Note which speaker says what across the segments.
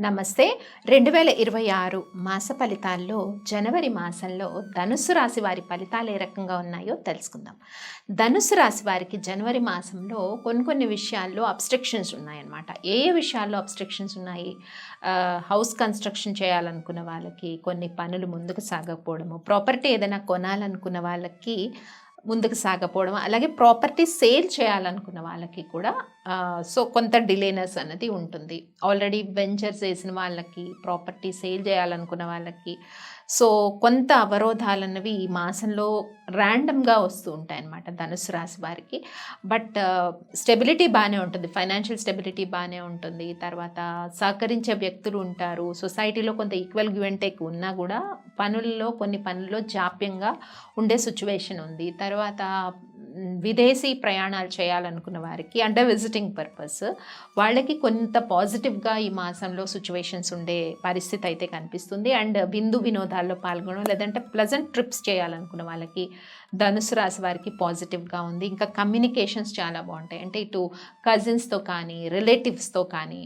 Speaker 1: నమస్తే. 2026 మాస ఫలితాల్లో జనవరి మాసంలో ధనుస్సు రాశి వారి ఫలితాలు ఏ రకంగా ఉన్నాయో తెలుసుకుందాం. ధనుస్సు రాశి వారికి జనవరి మాసంలో కొన్ని విషయాల్లో అబ్స్ట్రక్షన్స్ ఉన్నాయన్నమాట. ఏ విషయాల్లో అబ్స్ట్రక్షన్స్ ఉన్నాయి? హౌస్ కన్స్ట్రక్షన్ చేయాలనుకున్న వాళ్ళకి కొన్ని పనులు ముందుకు సాగకపోవడము, ప్రాపర్టీ ఏదైనా కొనాలనుకున్న వాళ్ళకి ముందుకు సాగపోవడం, అలాగే ప్రాపర్టీ సేల్ చేయాలనుకున్న వాళ్ళకి కూడా కొంత డిలేనెస్ అనేది ఉంటుంది. ఆల్రెడీ వెంచర్స్ వేసిన వాళ్ళకి, ప్రాపర్టీ సేల్ చేయాలనుకున్న వాళ్ళకి కొంత అవరోధాలు అన్నవి ఈ మాసంలో ర్యాండమ్గా వస్తూ ఉంటాయి అన్నమాట ధనుసు రాశి వారికి. బట్ స్టెబిలిటీ బాగానే ఉంటుంది, ఫైనాన్షియల్ స్టెబిలిటీ బాగానే ఉంటుంది. తర్వాత సహకరించే వ్యక్తులు ఉంటారు. సొసైటీలో కొంత ఈక్వల్ గివ్ అండ్ టేక్ ఉన్నా కూడా కొన్ని పనుల్లో జాప్యంగా ఉండే సిచ్యువేషన్ ఉంది. తర్వాత విదేశీ ప్రయాణాలు చేయాలనుకున్న వారికి అంటే విజిటింగ్ పర్పస్ వాళ్ళకి కొంత పాజిటివ్గా ఈ మాసంలో సిచ్యువేషన్స్ ఉండే పరిస్థితి అయితే కనిపిస్తుంది. అండ్ విందు వినోదాల్లో పాల్గొనడం, లేదంటే ప్లెజెంట్ ట్రిప్స్ చేయాలనుకున్న వాళ్ళకి ధనుసు రాశి వారికి పాజిటివ్గా ఉంది. ఇంకా కమ్యూనికేషన్స్ చాలా బాగుంటాయి. అంటే ఇటు కజిన్స్తో కానీ, రిలేటివ్స్తో కానీ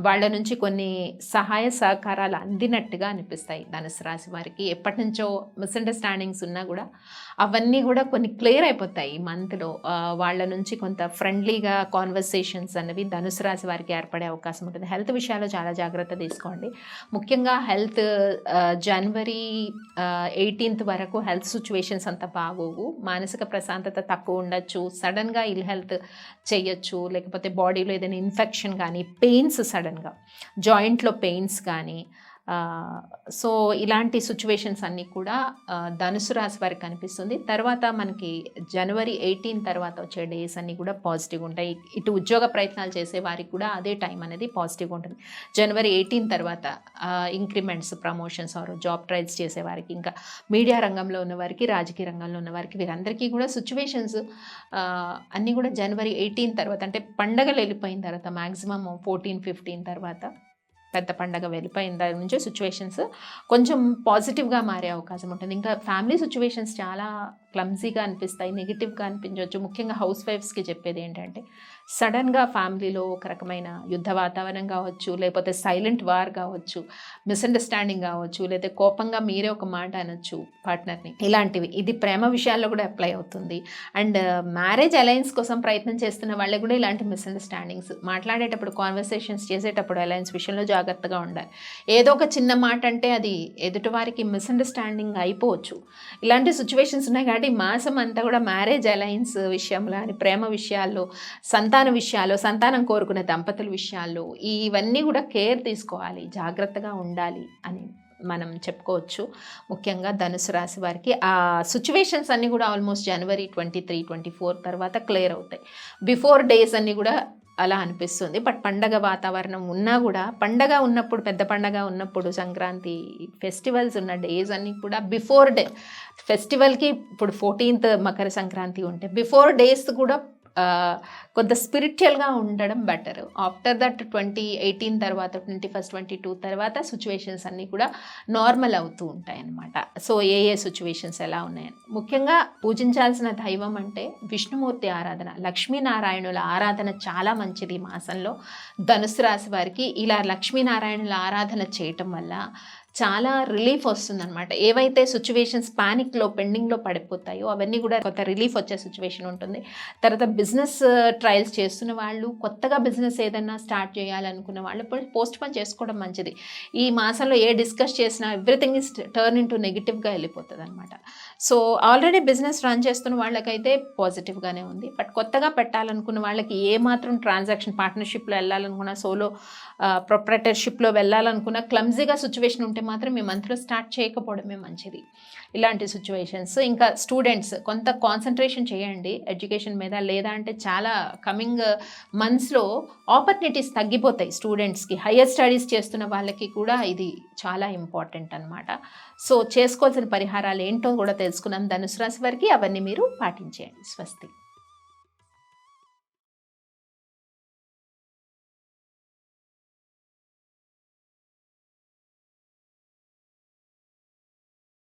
Speaker 1: వాళ్ళ నుంచి కొన్ని సహాయ సహకారాలు అందినట్టుగా అనిపిస్తాయి ధనుసు రాశి వారికి. ఎప్పటి నుంచో మిస్అండర్స్టాండింగ్స్ ఉన్నా కూడా అవన్నీ కూడా కొన్ని క్లియర్ అయిపోతాయి ఈ మంత్లో. వాళ్ళ నుంచి కొంత ఫ్రెండ్లీగా కాన్వర్సేషన్స్ అనేవి ధనుసు రాశి వారికి ఏర్పడే అవకాశం ఉంటుంది. హెల్త్ విషయాల్లో చాలా జాగ్రత్త తీసుకోండి. ముఖ్యంగా హెల్త్ జనవరి 18th వరకు హెల్త్ సిచ్యువేషన్స్ అంత బాగోవు. మానసిక ప్రశాంతత తక్కువ ఉండొచ్చు, సడన్గా ఇల్ హెల్త్ చేయొచ్చు, లేకపోతే బాడీలో ఏదైనా ఇన్ఫెక్షన్ కానీ, పెయిన్స్ సడన్గా జాయింట్లో పెయిన్స్ కానీ, ఇలాంటి సిచ్యువేషన్స్ అన్నీ కూడా ధనుసు రాశి వారికి కనిపిస్తుంది. తర్వాత మనకి జనవరి 18 తర్వాత వచ్చే డేస్ అన్నీ కూడా పాజిటివ్గా ఉంటాయి. ఇటు ఉద్యోగ ప్రయత్నాలు చేసే వారికి కూడా అదే టైం అనేది పాజిటివ్గా ఉంటుంది. జనవరి 18 తర్వాత increments, promotions or job trials చేసేవారికి, ఇంకా మీడియా రంగంలో ఉన్నవారికి, రాజకీయ రంగంలో ఉన్నవారికి, వీరందరికీ కూడా సిచ్యువేషన్స్ అన్నీ కూడా జనవరి 18 తర్వాత, అంటే పండగలు వెళ్ళిపోయిన తర్వాత, మ్యాక్సిమం 14-15 తర్వాత, పెద్ద పండగ వెళ్ళిపోయిన దాని నుంచి సిచ్యువేషన్స్ కొంచెం పాజిటివ్గా మారే అవకాశం ఉంటుంది. ఇంకా ఫ్యామిలీ సిచ్యువేషన్స్ చాలా క్లమ్జీగా అనిపిస్తాయి, నెగిటివ్గా అనిపించవచ్చు. ముఖ్యంగా హౌస్ వైఫ్స్కి చెప్పేది ఏంటంటే, సడన్గా ఫ్యామిలీలో ఒక రకమైన యుద్ధ వాతావరణం కావచ్చు, లేకపోతే సైలెంట్ వార్ కావచ్చు, మిస్అండర్స్టాండింగ్ కావచ్చు, లేకపోతే కోపంగా మీరే ఒక మాట అనొచ్చు పార్ట్నర్ని, ఇలాంటివి. ఇది ప్రేమ విషయాల్లో కూడా అప్లై అవుతుంది. అండ్ మ్యారేజ్ అలయన్స్ కోసం ప్రయత్నం చేస్తున్న వాళ్ళకి కూడా ఇలాంటి మిస్అండర్స్టాండింగ్స్, మాట్లాడేటప్పుడు, కాన్వర్సేషన్స్ చేసేటప్పుడు అలయన్స్ విషయంలో జాగ్రత్తగా ఉండాలి. ఏదో ఒక చిన్న మాట అంటే అది ఎదుటివారికి మిస్అండర్స్టాండింగ్ అయిపోవచ్చు. ఇలాంటి సిచ్యువేషన్స్ ఉన్నాయి కాబట్టి మాసం అంతా కూడా మ్యారేజ్ అలయన్స్ విషయంలో అని, ప్రేమ విషయాల్లో, సంతాన విషయాల్లో, సంతానం కోరుకునే దంపతుల విషయాల్లో ఇవన్నీ కూడా కేర్ తీసుకోవాలి, జాగ్రత్తగా ఉండాలి అని మనం చెప్పుకోవచ్చు. ముఖ్యంగా ధనుసు రాశి వారికి ఆ సిచ్యువేషన్స్ అన్నీ కూడా ఆల్మోస్ట్ జనవరి 23-24 తర్వాత క్లియర్ అవుతాయి. బిఫోర్ డేస్ అన్నీ కూడా అలా అనిపిస్తుంది. బట్ పండగ వాతావరణం ఉన్నా కూడా, పండగ ఉన్నప్పుడు, పెద్ద పండగ ఉన్నప్పుడు, సంక్రాంతి ఫెస్టివల్స్ ఉన్న డేస్ అన్నీ కూడా బిఫోర్ డే ఫెస్టివల్కి, ఇప్పుడు 14th మకర సంక్రాంతి ఉంటే బిఫోర్ డేస్ కూడా కొంత స్పిరిచువల్గా ఉండడం బెటర్. ఆఫ్టర్ దట్ 2018 తర్వాత, 21st, 22 తర్వాత సిచ్యువేషన్స్ అన్నీ కూడా నార్మల్ అవుతూ ఉంటాయి అన్నమాట. ఏ సిచ్యువేషన్స్ ఎలా ఉన్నాయని, ముఖ్యంగా పూజించాల్సిన దైవం అంటే విష్ణుమూర్తి ఆరాధన, లక్ష్మీనారాయణుల ఆరాధన చాలా మంచిది ఈ మాసంలో ధనుసు రాశి వారికి. ఇలా లక్ష్మీనారాయణుల ఆరాధన చేయటం వల్ల చాలా రిలీఫ్ వస్తుందన్నమాట. ఏవైతే సిచ్యువేషన్స్ పానిక్లో, పెండింగ్లో పడిపోతాయో అవన్నీ కూడా కొత్త రిలీఫ్ వచ్చే సిచ్యువేషన్ ఉంటుంది. తర్వాత బిజినెస్ ట్రయల్స్ చేస్తున్న వాళ్ళు, కొత్తగా బిజినెస్ ఏదైనా స్టార్ట్ చేయాలనుకున్న వాళ్ళు పోస్ట్ పోన్ చేసుకోవడం మంచిది. ఈ మాసంలో డిస్కస్ చేసినా ఎవ్రీథింగ్ ఇస్ టర్న్ ఇంటూ నెగిటివ్గా వెళ్ళిపోతుంది అనమాట. ఆల్రెడీ బిజినెస్ రన్ చేస్తున్న వాళ్ళకైతే పాజిటివ్గానే ఉంది. బట్ కొత్తగా పెట్టాలనుకున్న వాళ్ళకి ఏమాత్రం ట్రాన్సాక్షన్, పార్ట్నర్షిప్లో వెళ్ళాలనుకున్న, సోలో ప్రొప్రైటర్షిప్లో వెళ్ళాలనుకున్న, క్లమ్జీగా సిచ్యువేషన్ ఉంటే మాత్రం మీ మంత్లో స్టార్ట్ చేయకపోవడమే మంచిది. ఇలాంటి సిచ్యువేషన్స్. ఇంకా స్టూడెంట్స్ కొంత కాన్సన్ట్రేషన్ చేయండి ఎడ్యుకేషన్ మీద, లేదా అంటే చాలా కమింగ్ మంత్స్లో ఆపర్చునిటీస్ తగ్గిపోతాయి స్టూడెంట్స్కి. హయ్యర్ స్టడీస్ చేస్తున్న వాళ్ళకి కూడా ఇది చాలా ఇంపార్టెంట్ అనమాట. చేసుకోవాల్సిన పరిహారాలు ఏంటో కూడా తెలుసుకున్నాం ధనుసు రాశి వారికి. అవన్నీ మీరు పాటించేయండి. స్వస్తి.